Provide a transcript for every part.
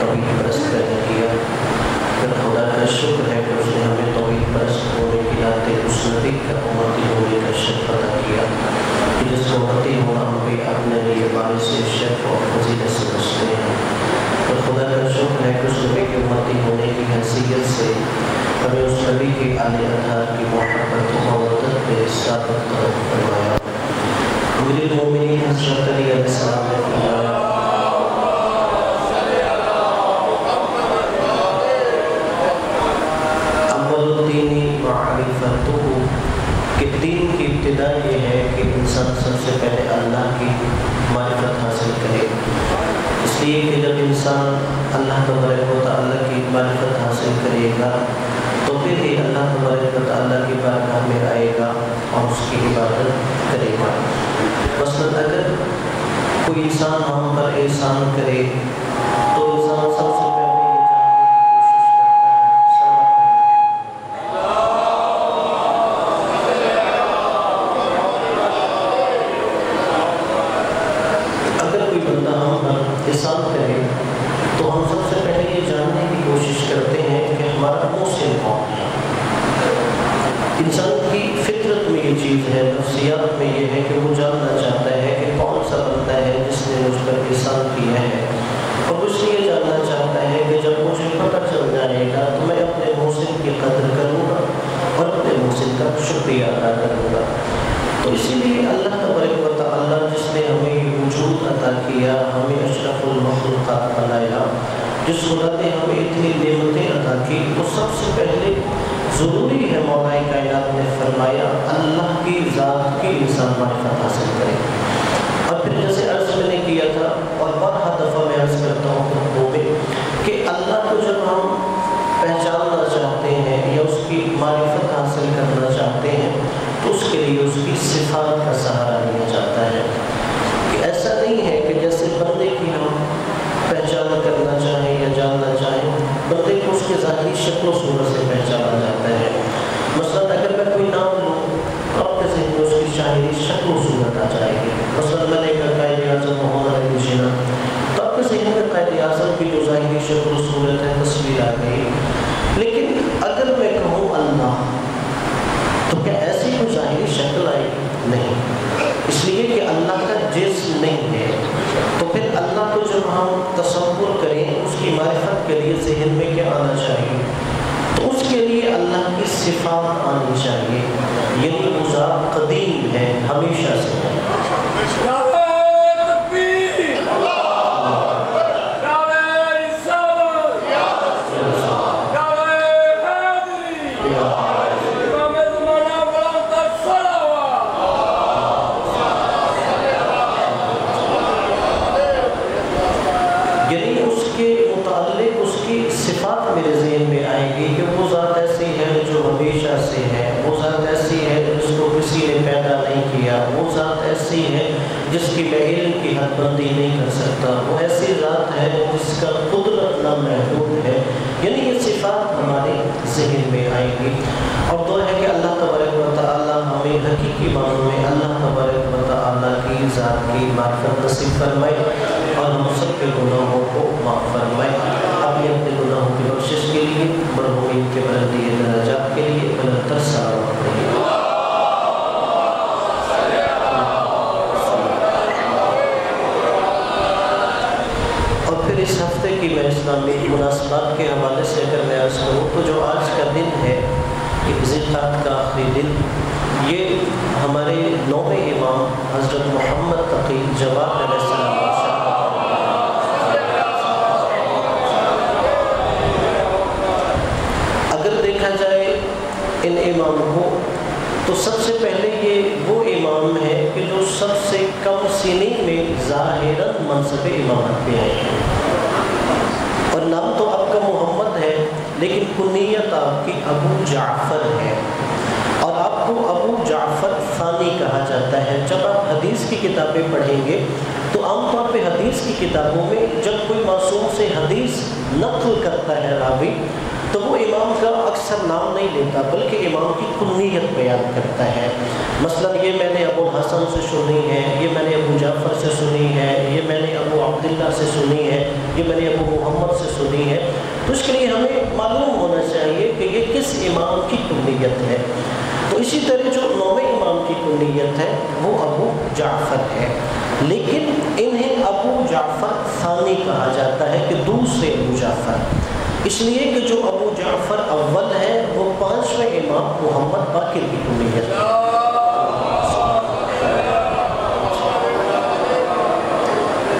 توحید پرست پیدا کیا، پھر خدا کا شکر ہے کہ اس نے ہمیں توحید پرست ہونے کی ناطے اس نبی کا امتی ہونے کا شرف عطا کیا کہ جس کو امتی ہونا ہم بھی اپنے لیے باعث شرف اور فضیلت سمجھتے ہیں۔ اور خدا کا شکر ہے کہ اس نبی کے امتی ہونے کی حیثیت سے ہمیں اس نبی کے آل اطہار کی محبت و مودت میں ثابت قدم فرمایا۔ امیر المومنین حضرت علی علیہ السلام نے فرمایا اول الدین معرفتہ، کہ دین کی ابتدا یہ ہے کہ انسان سب سے پہلے اللہ کی معرفت حاصل کرے۔ اس لیے کہ جب انسان اللہ تبارک و تعالیٰ کی معرفت حاصل کرے گا تو پھر ہی اللہ تبارک و تعالیٰ کی بارگاہ میں آئے گا اور اس کی عبادت کرے گا۔ مثلاً اگر کوئی انسان ہم پر احسان کرے تو انسان سب سے پہلے یہ احسان کرے تو ہم سب سے پہلے یہ جاننے کی کوشش کرتے ہیں کہ ہمارا محسن کون ہے۔ انسان کی فطرت میں یہ چیز ہے، نفسیات میں یہ ہے کہ وہ جاننا چاہتا ہے کہ کون سا بندہ ہے جس نے مجھ پر احسان کیا ہے، اور اس لیے جاننا چاہتا ہے کہ جب مجھے پتہ چل جائے گا تو میں اپنے محسن کی قدر کروں گا اور اپنے محسن کا شکریہ ادا کروں گا۔ تو اسی لیے اللہ تبارک و تعالیٰ جس نے ہمیں یہ وجود عطا کیا، ہمیں اشرف المخلوقات بنایا، جس خدا نے ہمیں اتنی نعمتیں عطا کی، تو سب سے پہلے ضروری ہے مولا کائنات نے فرمایا اللہ کی ذات کی انسان معرفت حاصل کرے۔ اور پھر جیسے عرض میں نے کیا تھا اور بارہا دفعہ میں عرض کرتا ہوں خطبوں میں کہ اللہ کو جب ہم پہچاننا چاہتے ہیں یا اس کی معرفت حاصل کرنا چاہتے ہیں تو اس کے لیے اس کی صفات کا سہارا لیا جاتا ہے، کہ ایسا نہیں ہے کہ جیسے بندے کی ہم پہچان کرنا چاہیں یا جاننا چاہیں، بندے کو اس کے ظاہری شکل و صورت سے پہچانا جاتا ہے۔ مثلاً اگر میں کوئی نام لوں تو آپ کے ذہن میں اس کی شاعری شکل و صورت آ جائے گی۔ مثلاً میں نے کہا قائد اعظم محمد علی جناح، تو آپ کے ذہن میں قائد اعظم کی جو ظاہری شکل و صورت ہے تصویر آ گئی۔ لیکن اگر میں کہوں اللہ تو کیا ایسی کوئی ظاہری شکل آئی؟ نہیں، اس لیے کہ اللہ کا جسم نہیں ہے۔ تو پھر اللہ کو جب ہم تصور کریں اس کی معرفت کے لیے ذہن میں کیا آنا چاہیے؟ تو اس کے لیے اللہ کی صفات آنی چاہیے، یعنی وہ ذات قدیم ہے، ہمیشہ سے ہے۔ میرے ذہن میں آئے گی کہ وہ ذات ایسی ہے جو ہمیشہ سے ہے، وہ ذات ایسی ہے جس کو کسی نے پیدا نہیں کیا، وہ ذات ایسی ہے جس کی میں علم کی حد بندی نہیں کر سکتا، وہ ایسی ذات ہے جس کا قدرت نامحدود ہے۔ یعنی یہ صفات ہمارے ذہن میں آئے گی، اور دعا ہے کہ اللہ تبارک و تعالیٰ ہمیں حقیقی معنوں میں اللہ تبارک و تعالیٰ کی ذات کی معرفت نصیب فرمائے اور ہم سب کے گناہوں کو معاف فرمائے۔ اپنے گناہوں کی بخشش کے لیے، مرحومین کے بلندی درجات کے لیے بلند تر سلام کریے۔ اور پھر اس ہفتے کی میں اسلامی مناسبات کے حوالے سے اگر میں عرض کروں تو جو آج کا دن ہے، ذی القعدہ کا آخری دن، یہ ہمارے نویں امام حضرت محمد تقی جواد علیہ السلام ان امام کو تو سب سے پہلے یہ وہ امام ہے کہ جو سب سے کم سنی میں ظاہراً منصب امامت پہ آئے ہیں، اور نام تو آپ کا محمد ہے لیکن کنیت آپ کی ابو جعفر ہے، اور آپ کو ابو جعفر ثانی کہا جاتا ہے۔ جب آپ حدیث کی کتابیں پڑھیں گے تو عام طور پہ حدیث کی کتابوں میں جب کوئی معصوم سے حدیث نقل کرتا ہے راوی تو وہ امام کا اکثر نام نہیں لیتا بلکہ امام کی کنیت بیان کرتا ہے۔ مثلا یہ میں نے ابو الحسن سے سنی ہے، یہ میں نے ابو جعفر سے سنی ہے، یہ میں نے ابو عبداللہ سے سنی ہے، یہ میں نے ابو محمد سے سنی کنیت ہے. تو اسی طرح جو 9ویں امام کی کنیت ہے وہ ابو جعفر ہے، لیکن انہیں ابو جعفر ثانی کہا جاتا ہے کہ دوسرے ابو جعفر، اس لیے کہ جو ابو جعفر اول ہے وہ 5ویں امام محمد باقر کی کنیت ہے.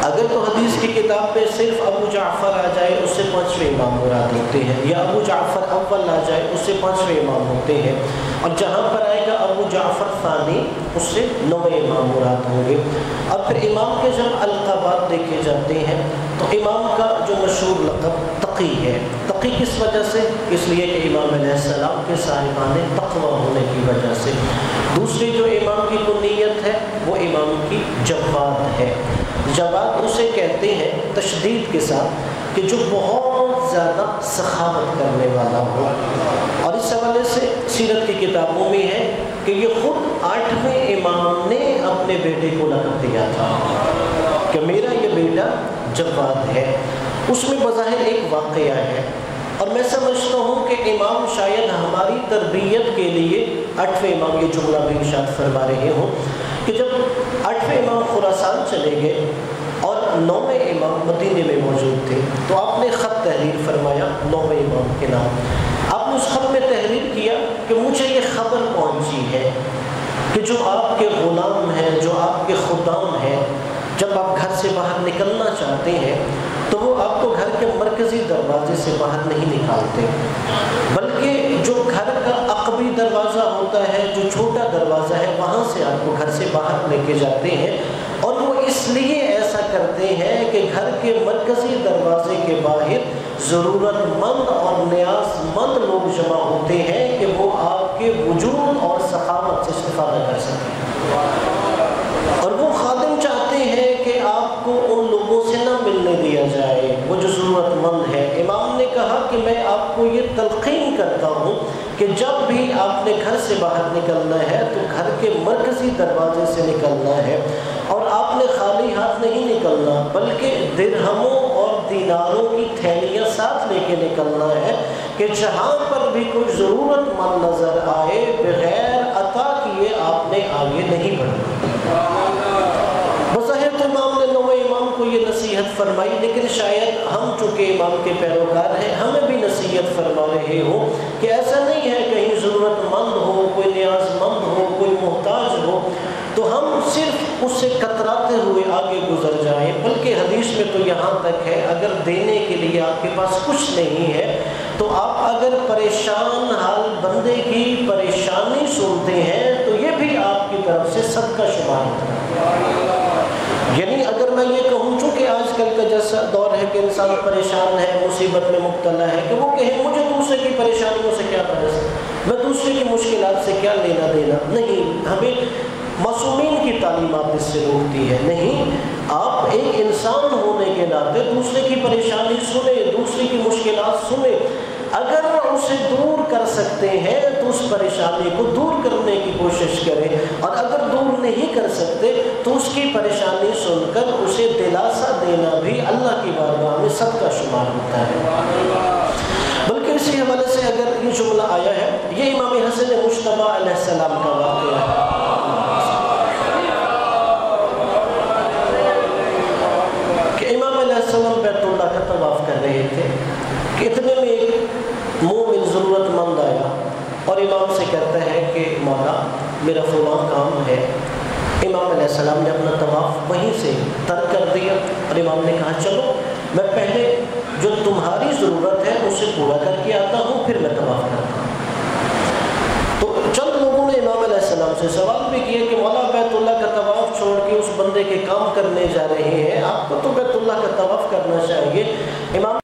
اگر تو حدیث کی کتاب میں صرف ابو جعفر آ جائے اس سے 5ویں امام مراد ہوتے ہیں، یا ابو جعفر اول آ جائے اس سے 5ویں امام ہوتے ہیں، اور جہاں پر آئے گا ابو جعفر ثانی اس سے 9ویں امام مراد ہوں گے. اب پھر امام کے جب القابات دیکھے جاتے ہیں تو امام کا جو مشہور لقب تقی ہے. تقی کس وجہ سے؟ اس لیے کہ امام علیہ السلام کے صاحبان تقوی ہونے کی وجہ سے. دوسری جو امام کی کنیت ہے وہ امام کی جواد ہے. جواد اسے کہتے ہیں تشدید کے ساتھ کہ جو بہت زیادہ سخاوت کرنے والا ہو، اور اس حوالے سے سیرت کی کتابوں میں ہے کہ یہ خود 8ویں امام نے اپنے بیٹے کو لقب دیا تھا کہ میرا یہ بیٹا جواد ہے. اس میں بظاہر ایک واقعہ ہے، اور میں سمجھتا ہوں کہ امام شاید ہماری تربیت کے لیے 8ویں امام یہ جملہ بھی ارشاد فرما رہے ہوں کہ جب 8ویں امام خراسان چلے گئے اور 9ویں امام مدینے میں موجود تھے تو آپ نے خط تحریر فرمایا 9ویں امام کے نام. آپ نے اس خط میں تحریر کیا کہ مجھے یہ خبر پہنچی ہے کہ جو آپ کے غلام ہیں، جو آپ کے خدام ہیں، جب آپ گھر سے باہر نکلنا چاہتے ہیں تو وہ آپ کو گھر کے مرکزی دروازے سے باہر نہیں نکالتے، بلکہ جو گھر کا عقبی دروازہ ہوتا ہے، جو چھوٹا دروازہ ہے، وہاں سے آپ کو گھر سے باہر لے کے جاتے ہیں. اور وہ اس لیے ایسا کرتے ہیں کہ گھر کے مرکزی دروازے کے باہر ضرورت مند اور نیاز مند لوگ جمع ہوتے ہیں کہ وہ آپ کے وجود اور سخاوت سے استفادہ کر سکیں، اور وہ خادم چاہتے ہیں کہ آپ کو ان لوگوں سے نہ ملنے دیا جائے وہ جو ضرورت مند ہے. امام نے کہا کہ میں آپ کو یہ تلقین کرتا ہوں کہ جب بھی آپ نے گھر سے باہر نکلنا ہے تو گھر کے مرکزی دروازے سے نکلنا ہے، اور آپ نے خالی ہاتھ نہیں نکلنا بلکہ درہموں اور دیناروں کی تھیلیاں ساتھ لے کے نکلنا ہے کہ جہاں پر بھی کوئی ضرورت مند نظر آئے بغیر عطا کیے آپ نے آگے نہیں بڑھنا. بظاہر تو امام نے 9ویں امام کو یہ نصیحت فرمائی، لیکن شاید ہم چونکہ امام کے پیروکار ہیں ہمیں بھی نصیحت فرما رہے ہوں کہ ایسا نہیں ہے کہیں ضرورت مند ہو، کوئی نیاز مند ہو، کوئی محتاج ہو تو ہم صرف اس سے کتراتے ہوئے آگے گزر جائیں، بلکہ حدیث میں تو یہاں تک ہے اگر دینے کے لیے آپ کے پاس کچھ نہیں ہے تو آپ اگر پریشان حال بندے کی پریشانی سنتے ہیں تو یہ بھی آپ کی طرف سے صدقہ شمار ہوتا ہے. یعنی اگر میں یہ کہوں چونکہ آج کل کا جیسا دور ہے کہ انسان پریشان ہے، مصیبت میں مبتلا ہے، کہ وہ کہے مجھے دوسرے کی پریشانیوں سے کیا پرس، میں دوسرے کی مشکلات سے کیا لینا دینا. نہیں، ہمیں معصومین کی تعلیمات اس سے روکتی ہے. نہیں، آپ ایک انسان ہونے کے ناطے دوسرے کی پریشانی سنیں، دوسرے کی مشکلات سنیں. اگر اسے دور کر سکتے ہیں تو اس پریشانی کو دور کرنے کی کوشش کریں، اور اگر دور نہیں کر سکتے تو اس کی پریشانی سن کر اسے دلاسا دینا بھی اللہ کی بارگاہ میں صدقہ شمار ہوتا ہے. بلکہ اسی حوالے سے اگر یہ جملہ آیا ہے، یہ امام حسن مجتبی علیہ السلام کا واقعہ ہے. کہ امام علیہ السلام بیت اللہ کا طواف کر رہے تھے کہ اتنے میں ایک مومن ضرورت مند آیا اور امام سے کہتا ہے کہ مولا میرا فلاں کام ہے. امام علیہ السلام نے اپنا طواف وہیں سے ترک کر دیا اور امام نے کہا چلو میں پہلے جو تمہاری ضرورت ہے اسے پورا کر کے آتا ہوں پھر میں طواف کرتا ہوں. تو چند لوگوں نے امام علیہ السلام سے سوال بھی کیا کہ مولا بیت اللہ کا طواف چھوڑ کے اس بندے کے کام کرنے جا رہے ہیں، آپ کو تو بیت اللہ کا طواف کرنا چاہیے. امام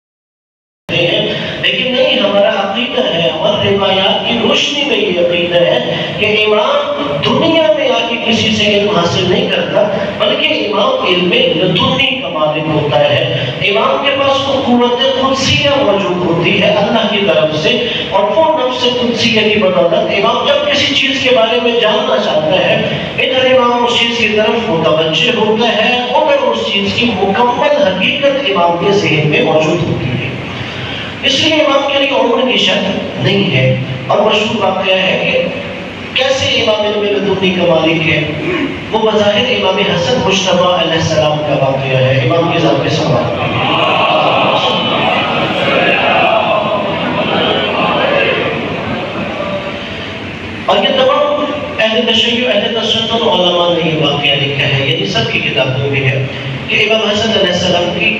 لیکن نہیں، ہمارا عقیدہ ہے اور روایات کی روشنی میں یہ عقیدہ ہے کہ امام دنیا میں آ کے کسی سے علم حاصل نہیں کرتا، بلکہ امام علم لدنی کا مالک ہوتا ہے. امام کے پاس وہ قوت قدسیہ موجود ہوتی ہے اللہ کی طرف سے، اور وہ نفس قدسیہ کی بدولت امام جب کسی چیز کے بارے میں جاننا چاہتا ہے ادھر امام اس چیز کی طرف متوجہ ہوتا ہے، اور اس چیز کی مکمل حقیقت امام کے ذہن میں موجود ہوتی ہے. اس لیے امام کے لیے عمر کی شک نہیں ہے۔ اور مشہور واقعہ ہے کہ کیسے امام علم لدنی کا مالک ہے، وہ بظاہر امام حسن مجتبیٰ علیہ السلام کا واقعہ ہے۔ امام کی ذات پہ سوال اور یہ تمام اہل تشیع اہل تسنن علماء نے یہ واقعہ لکھا ہے، یعنی سب کی کتابوں میں ہے کہ امام حسن علیہ السلام کی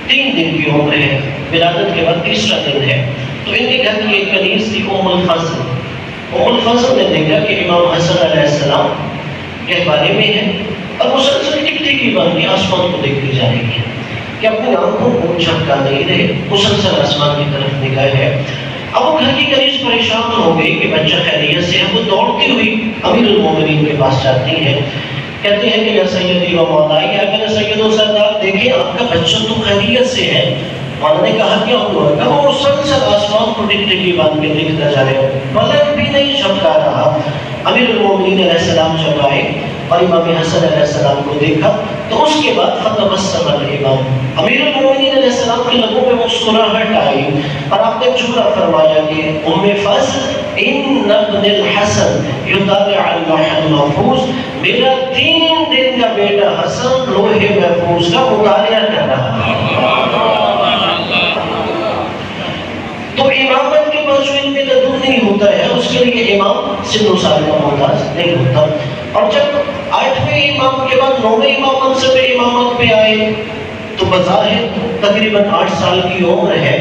3 دن کی عمر ہے، ولادت کے بعد تیسرا دن ہے۔ تو ان کے گھر کی ایک کنیز تھی ام الفضل۔ ام الفضل نے دیکھا کہ امام حسن علیہ السلام گہوارے میں ہے اور مسلسل ٹکٹکی باندھ کے آسمان کو دیکھتے جا رہی ہے کہ اپنی آنکھوں کو جھپکا نہیں رہے، مسلسل آسمان کی طرف نگاہ ہے۔ اب وہ گھر کی کنیز پریشان ہو گئی کہ بچہ خیریت سے ہے، وہ دوڑتی ہوئی امیر المومنین کے پاس جاتی ہے، کہتے ہیں کہ یا سیدی و مولائی، یا میرے سید و سردار دیکھیں آپ کا بچہ تو خیریت سے ہے۔ مولا نے کہا کیا ہوا؟ کہ وہ مسلسل آسمان کو ٹکٹکی باندھ کے دیکھتا جا رہے ہیں، پلک بھی نہیں جھپکا رہا۔ امیر المومنین علیہ السلام جب آئے اور امام حسن علیہ السلام کو دیکھا تو اس کے بعد فتبسم الامام، امیر المومنین علیہ السلام کے لبوں پہ مسکراہٹ آئی اور آپ نے جملہ فرمایا کہ ام فضل ان ابن الحسن یتابع اللوح المحفوظ، میرا 3 دن کا بیٹا حسن لوح محفوظ کا مطالعہ کر رہا ہے۔ تو امامت کے بعد جو علم لدنی ہوتا ہے اس کے لیے امام سن و سال کا محتاج نہیں ہوتا۔ اور جب 8ویں امام کے بعد 9ویں امام منصب امامت پہ آئے تو بظاہر تقریباً 8 سال کی عمر ہے،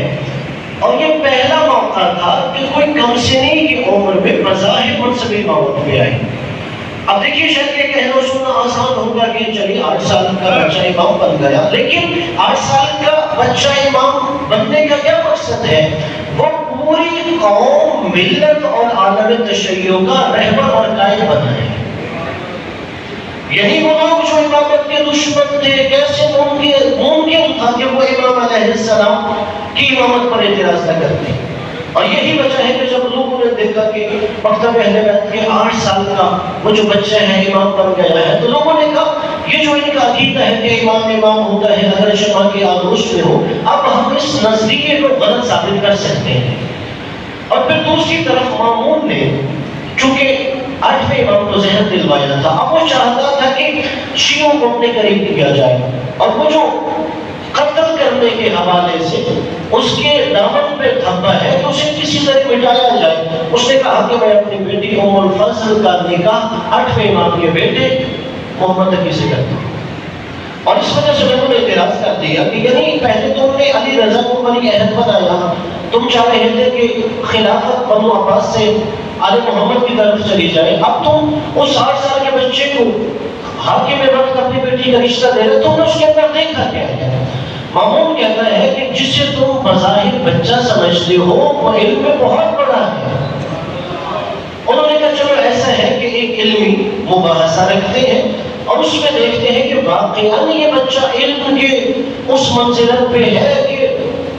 اور یہ پہلا موقع تھا کہ کوئی کم سنی کی عمر میں بظاہر منصب امامت پہ آئے۔ اب دیکھیے شاید یہ کہنا سننا آسان ہوگا کہ چلیے 8 سال کا بچہ امام بن گیا، لیکن 8 سال کا بچہ امام بننے کا کیا مقصد ہے؟ وہ پوری قوم، ملت اور عالم تشیع کا رہبر اور قائد بنا ہے۔ یہی وہ لوگ جو امامت کے دشمن تھے، کیسے ممکن تھا کہ وہ امام علیہ السلام کی امامت پر اعتراض نہ کرتے؟ اور یہی وجہ ہے کہ جب لوگوں نے دیکھا کہ مکتب اہل بیت کے 8 سال کا وہ جو بچہ ہے امام بن گیا ہے، تو لوگوں نے کہا یہ جو ان کا عقیدہ ہے کہ امام ہوتا ہے اگر شمع کی آغوش میں ہو، اب ہم اس نظریے کو غلط ثابت کر سکتے ہیں۔ اور پھر دوسری طرف مامون نے چونکہ 8ویں امام کو ذہن دلوایا تھا، اب وہ چاہتا تھا کہ شیعوں کو اپنے قریب کیا جائے، اور وہ جو قتل کرنے کے حوالے سے اس کے دامن پہ دھبا ہے تو اسے کسی طرح مٹایا جائے۔ اس نے کہا کہ میں اپنی بیٹی ام الفضل کا نکاح 8ویں امام کے بیٹے محمد علی سے کرتا ہوں۔ اور اس وجہ سے لوگوں نے اعتراض کر دیا کہ یعنی پہلے تم نے علی رضا کو بڑی عہد بنایا، تم چاہ رہے تھے کہ خلافت بنو عباس سے آل محمد کی طرف چلی جائے، اب تم اس 8 سال کے بچے کو حاکم وقت اپنی بیٹی کا رشتہ دے رہے، تم نے اس کے اندر دیکھا کیا ہے؟ مامون کہتا ہے کہ جسے تم بظاہر بچہ سمجھتے ہو وہ علم میں بہت بڑا ہے۔ انہوں نے کہا چلو ایسا ہے کہ ایک علمی مباحثہ رکھتے ہیں اور اس میں دیکھتے ہیں کہ واقعاً یہ بچہ علم کے اس منزلت پہ ہے کہ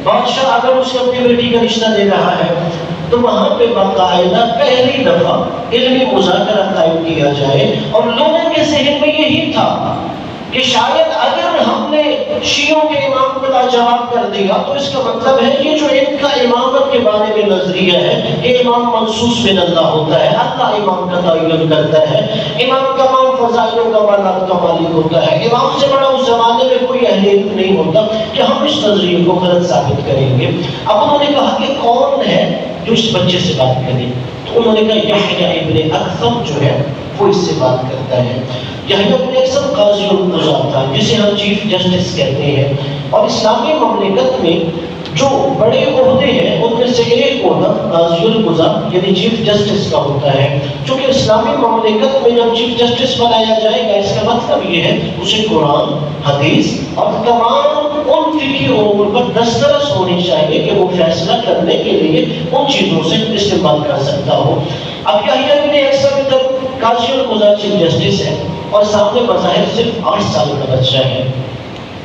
بادشاہ اگر اسے اپنی بیٹی کا رشتہ دے رہا ہے تو وہاں پہ باقاعدہ پہلی دفعہ علمی مذاکرہ قائم کیا جائے۔ اور لوگوں کے ذہن میں یہی تھا کہ شاید اگر ہم نے شیعوں کے امام کو لاجواب کر دیا تو اس کا مطلب ہے یہ جو ان کا امامت کے بارے میں نظریہ ہے کہ امام منصوص من اللہ ہوتا ہے، اللہ امام کا تعین کرتا ہے، امام تمام فضائل و کمالات کا مالک ہوتا ہے، امام سے بڑا اس زمانے میں کوئی اہل علم نہیں ہوتا، کہ ہم اس نظریے کو غلط ثابت کریں گے۔ اب انہوں نے کہا کہ کون ہے جو اس بچے سے بات کرے؟ تو انہوں نے کہا یحییٰ ابن اکثم جو ہے وہ اس سے بات کرتا ہے۔ یحییٰ ابن اکثم قاضی القضاۃ تھا جسے ہم چیف جسٹس کہتے ہیں، اور اسلامی مملکت میں جو بڑے عہدے ہیں ان میں سے ایک عہدہ قاضی القضاۃ یعنی چیف جسٹس کا ہوتا ہے۔ چونکہ اسلامی مملکت میں جب چیف جسٹس بنایا جائے گا اس کا مطلب یہ ہے اسے قرآن، حدیث اور تمام ان فقہی امور پر دسترس ہونی چاہیے کہ وہ فیصلہ کرنے کے لیے ان چیزوں سے استعمال کر سکتا ہو۔ اب یحییٰ ابن اکثم تک قاضی القضاۃ چیف جسٹس ہے اور سامنے بظاہر صرف 8 سال کا بچہ ہے۔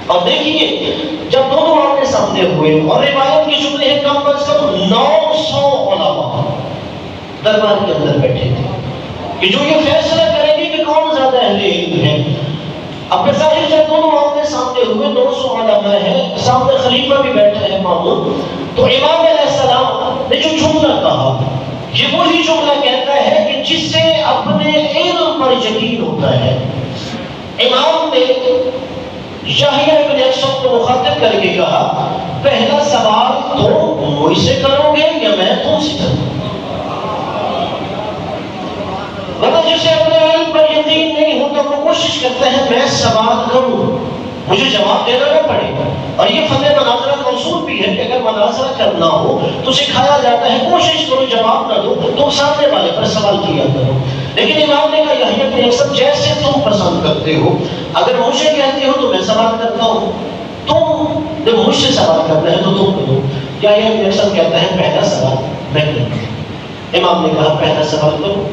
اور دیکھیے جب دونوں آمنے سامنے ہوئے اور روایت کے جملے ہیں کم از کم 900 علماء دربار کے اندر بیٹھے تھے کہ جو یہ فیصلہ کریں گے کہ کون زیادہ اہل علم ہے۔ اب بظاہر جب دونوں آمنے سامنے ہوئے 900 علماء ہیں، سامنے خلیفہ بھی بیٹھے ہیں مامون، تو امام علیہ السلام یہ وہی جملہ کہتا ہے کہ جس سے اپنے علم پر یقین ہوتا ہے۔ امام نے یحییٰ ابن اکثم کو مخاطب کر کے کہا پہلا سوال تم مجھ سے کرو گے یا میں تم سے کروں گا؟ مطلب جسے اپنے علم پر یقین نہیں ہوتا وہ کوشش کرتا ہے میں سوال کروں، مجھے جواب دینا نہ پڑے۔ اور یہ فتح مناظرہ کا اصول بھی ہے کہ اگر مناظرہ کرنا ہو تو سکھایا جاتا ہے کوشش کرو جواب نہ دو تو سامنے والے پر سوال کیا کرو۔ لیکن امام نے کہا یحییٰ ابن اکثم جیسے تم پسند کرتے ہو، اگر مجھے کہتے ہو تو میں سوال کرتا ہوں، تم جب مجھ سے سوال کرنا ہے تو تم کرو۔ یحییٰ ابن اکثم کہتا ہے پہلا سوال میں کروں۔ امام نے کہا پہلا سوال کرو۔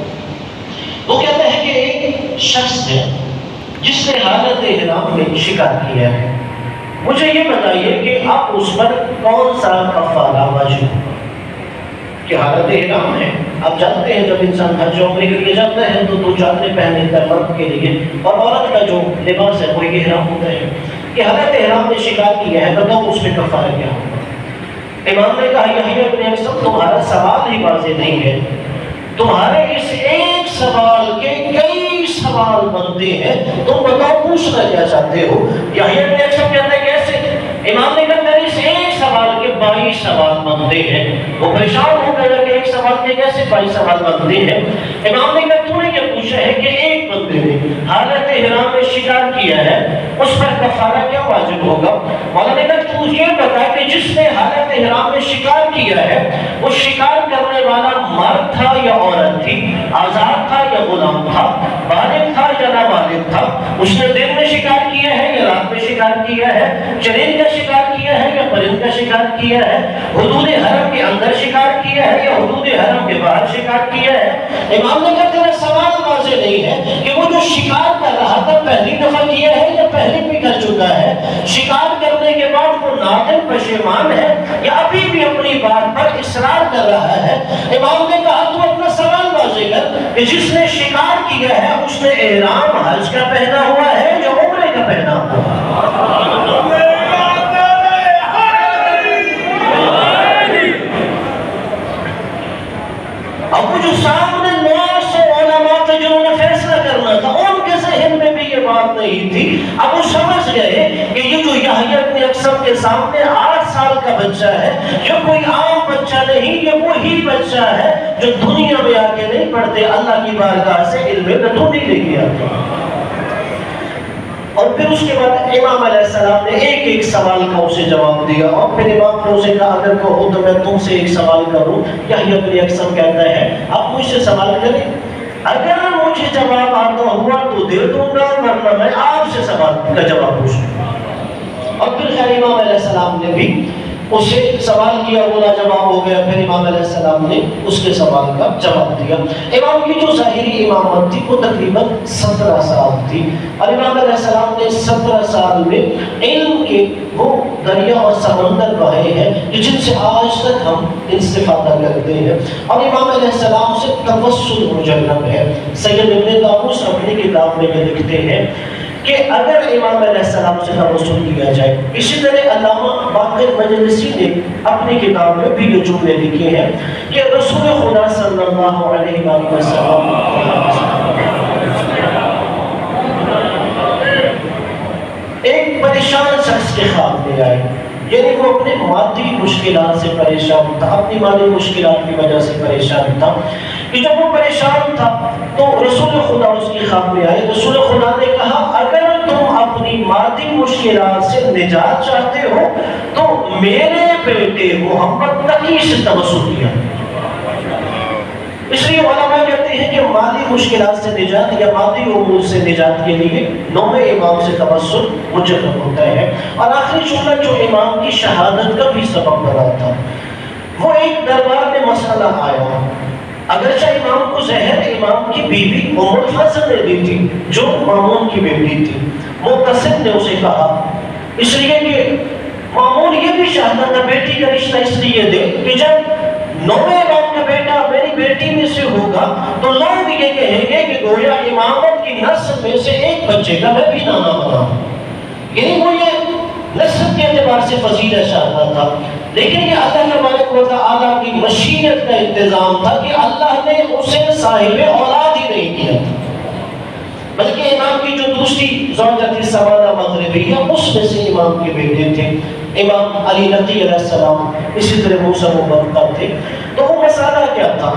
وہ کہتا ہے کہ ایک شخص ہے جس نے حالت احرام میں شکار کیا ہے، مجھے یہ بتائیے کہ اب اس پر کون سا کفارہ واجب ہے؟ کہ حالت احرام ہے، آپ جانتے ہیں جب انسان حج عمرے کے لیے جاتا ہے تو دو چادریں پہنتا ہے مرد کے لیے، اور عورت کا جو لباس ہے وہ احرام ہوتا ہے کہ حالت احرام نے شکار کیا ہے، بتاؤ اس میں کفارہ کیا ہوگا؟ امام نے کہا یحییٰ ابن اکثم تمہارا سوال ہی واضح نہیں ہے، تمہارے اس ایک سوال کے کئی سوال بنتے ہیں، تم بتاؤ پوچھنا کیا چاہتے ہو؟ یحییٰ ابن اکثم کہتا ہے کیسے؟ امام نے کہا میرے اس ایک سوال کے 22 سوال بنتے ہیں۔ وہ پریشان ہو گیا کہ ایک سوال کے کیسے 22 سوال بنتے ہیں؟ امام نے کہا تو نے یہ پوچھا ہے کہ ایک بندے نے حالت احرام میں شکار کیا ہے اس پر کفارہ کیا واجب ہوگا؟ مولا نے کہا تو یہ بتا کہ جس نے حالت احرام میں شکار کیا ہے وہ شکار کرنے والا مرد تھا یا عورت تھی، آزاد تھا یا غلام تھا، بالغ تھا یا نابالغ تھا، اس نے دن میں شکار کیا ہے یا رات میں شکار کیا ہے، چرند کا شکار کیا ہے یا پرند کا شکار کیا ہے، حدود حرم کے اندر شکار کیا ہے یا حدود حرم کے باہر شکار کیا ہے؟ امام نے کہا تیرا سوال واضح نہیں ہے کہ وہ جو شکار کر رہا تھا پہلی دفعہ کیا ہے یا پہلے بھی کر چکا ہے، شکار کرنے کے بعد وہ نادم پشیمان ہے یا ابھی بھی اپنی بات پر اصرار کر رہا ہے؟ امام نے کہا تو اپنا سوال واضح کر کہ جس نے شکار کیا ہے اس نے احرام حج کا پہنا ہوا ہے یا عمرے کا پہنا ہوا ہے؟ اب وہ جو سامنے ناس علماء تھے جنہوں نے فیصلہ کرنا تھا ان کے ذہن میں بھی یہ بات نہیں تھی۔ اب وہ سمجھ گئے کہ یہ جو یحییٰ ابن اکثم کے سامنے 8 سال کا بچہ ہے یہ کوئی عام بچہ نہیں، یہ وہی بچہ ہے جو دنیا میں آ کے نہیں پڑھتے، اللہ کی بارگاہ سے علم لدنی لے کے آتے۔ اور پھر اس کے بعد امام علیہ السلام نے ایک ایک سوال کا اسے جواب دیا، اور پھر امام نے اسے کہا اگر کہو تو میں تم سے ایک سوال کروں۔ یحییٰ ابن اکثم کہتا ہے آپ مجھ سے سوال کریں، اگر مجھے جواب آتا ہوا تو دے دوں گا ورنہ میں آپ سے سوال کا جواب پوچھوں۔ اور پھر خیر امام علیہ السلام نے بھی اسے سوال کیا، وہ لاجواب ہو گیا، پھر امام علیہ السلام نے اس کے سوال کا جواب دیا۔ امام کی جو ظاہری امامت تھی وہ تقریباً 17 سال تھی، اور امام علیہ السلام نے 17 سال میں علم کے وہ دریا اور سمندر بہائے ہیں جن سے آج تک ہم استفادہ کرتے ہیں، اور امام علیہ السلام سے توسل مجرب ہے۔ سید ابن طاووس اپنی کتاب میں یہ لکھتے ہیں کہ اگر امام علیہ السلام سے توسل کیا جائے، اسی طرح علامہ باقر مجلسی نے اپنی کتاب میں بھی یہ جملے لکھے ہیں کہ رسول خدا صلی اللہ علیہ وسلم ایک پریشان شخص کے خواب میں آئے، یعنی وہ اپنے مادی مشکلات سے پریشان تھا، اپنی مالی مشکلات کی وجہ سے پریشان تھا، کہ جب وہ پریشان تھا تو رسول خدا اس کی خواب میں آئے۔ رسول خدا نے کہا اگر تم اپنی مادی مشکلات سے نجات چاہتے ہو تو میرے بیٹے محمد تقی سے توسل کیا۔ اس لیے علماء کہتے ہیں کہ مالی مشکلات سے نجات یا مادی امور سے نجات کے لیے نوم امام سے توسل مجرب ہوتا ہے۔ اور آخری جملہ جو امام کی شہادت کا بھی سبب بنا تھا، وہ ایک دربار میں مسئلہ آیا، اگرچہ امام کو زہر امام کی بیوی ام الفضل نے دی تھی جو مامون کی بیٹی تھی، مقتصد نے اسے کہا اس لیے کہ مامون یہ بھی چاہتا تھا بیٹی کا رشتہ اس لیے دے کہ جب نویں امام کا بیٹا میری بیٹی میں سے ہوگا تو لوگ یہ کہیں گے کہ گویا امامت کی نسل میں سے ایک بچے کا میں بھی نانا بنا، یعنی وہ یہ نسل کے اعتبار سے فضیلت چاہتا تھا۔ لیکن یہ اللہ تبارک و تعالیٰ کی مشیت کا انتظام تھا کہ اللہ نے اسے صاحب اولاد ہی نہیں کیا، بلکہ امام کی جو دوسری زوجہ تھی سمانہ مغربیہ، اس میں سے امام کے بیٹے تھے امام علی نقی علیہ السلام، اسی طرح موسیٰ مبتر تھے۔ تو وہ مسئلہ کیا تھا؟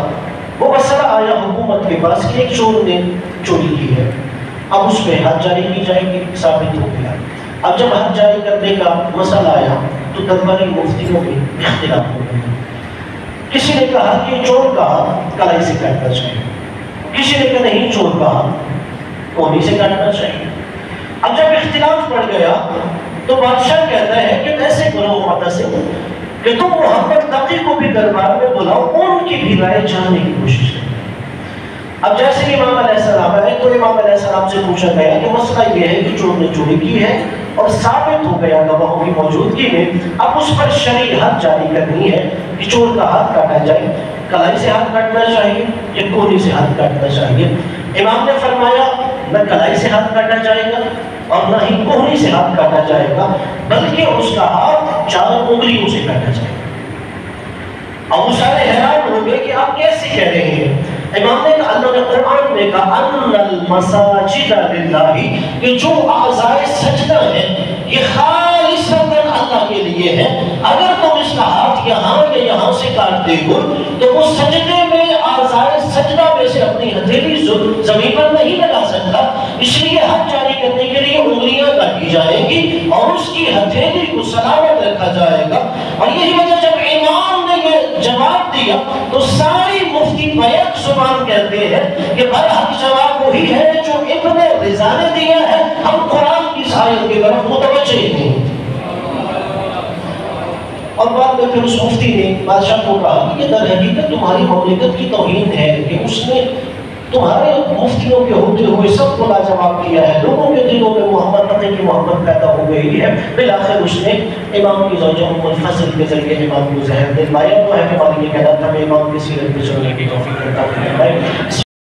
وہ مسئلہ آیا حکومت کے پاس کہ ایک چور نے چوری کی ہے، اب اس پہ حد جاری کی جائے گی، ثابت ہو گیا۔ اب جب حد جاری کرنے کا مسئلہ آیا تو درباری مفتیوں میں اختلاف ہو گیا۔ کسی نے کہا کہ چور کا کلائی سے کاٹنا چاہیے، کسی نے کہا نہیں چور کا کونی سے کاٹنا چاہیے۔ اب جب اختلاف بڑھ گیا تو بادشاہ کہتا ہے کہ ایسے کرو معتصم کہ تم محمد تقی کو بھی دربار میں بلاؤ، ان کی بھی رائے جاننے کی کوشش کرو۔ اب جیسے امام علیہ السلام آئے تو امام علیہ السلام سے پوچھا گیا کہ مسئلہ یہ ہے کہ چور نے چوری کی ہے اور ثابت ہو گیا گواہوں کی موجودگی میں، اب اس پر شرعی حد جاری کرنی ہے کہ چور کا ہاتھ کاٹا جائے، کلائی سے ہاتھ کاٹنا چاہیے یا کونی سے ہاتھ کاٹنا چاہیے۔ امام نے فرمایا نہ کلائی سے ہاتھ کاٹا جائے گا اور نہ ہی کونی سے ہاتھ کاٹا جائے گا، بلکہ اس کا ہاتھ 4 انگلیوں سے کاٹا جائے گا۔ اب وہ سارے حیران ہو گئے کہ آپ کیسے کہہ رہے ہیں؟ امام نے کہا اللہ نے قرآن میں کہا ان المساجد للہ، کہ جو اعضائے سجدہ ہے یہ خالصتاً اللہ کے لیے ہے، اگر تم اس کا ہاتھ یہاں یا یہاں سے کاٹتے ہو تو وہ سجدے میں اعضائے سجدہ میں سے اپنی ہتھیلی زمین پر نہیں لگا سکتا، اس لیے حد جاری کرنے کے لیے انگلیاں کاٹی جائیں گی اور اس کی ہتھیلی کو سلامت رکھا جائے گا۔ اور یہی وجہ جب امام نے یہ جواب دیا تو ساری مفتی بیک زبان کہتے ہیں کہ برحق جواب وہی ہے جو ابن رضا نے دیا ہے، ہم قرآن کی آیت کی طرف متوجہ ہیں۔ اور بعد میں پھر اس مفتی نے بادشاہ کو کہا کہ یہ در حقیقت تمہاری مملکت کی توہین ہے کہ اس نے تمہارے مفتیوں کے ہوتے ہوئے سب کو لاجواب کیا ہے، لوگوں کے دلوں میں محمد تقی کی محبت پیدا ہو گئی ہے۔ بالآخر اس نے امام کی زوجہ ام الفضل کے ذریعے امام کو زہر دلوایا۔ تو ہے کہ ہماری یہ کہنا تھا کہ امام کی سیرت پہ چلنے کی توفیق عطا فرمائے۔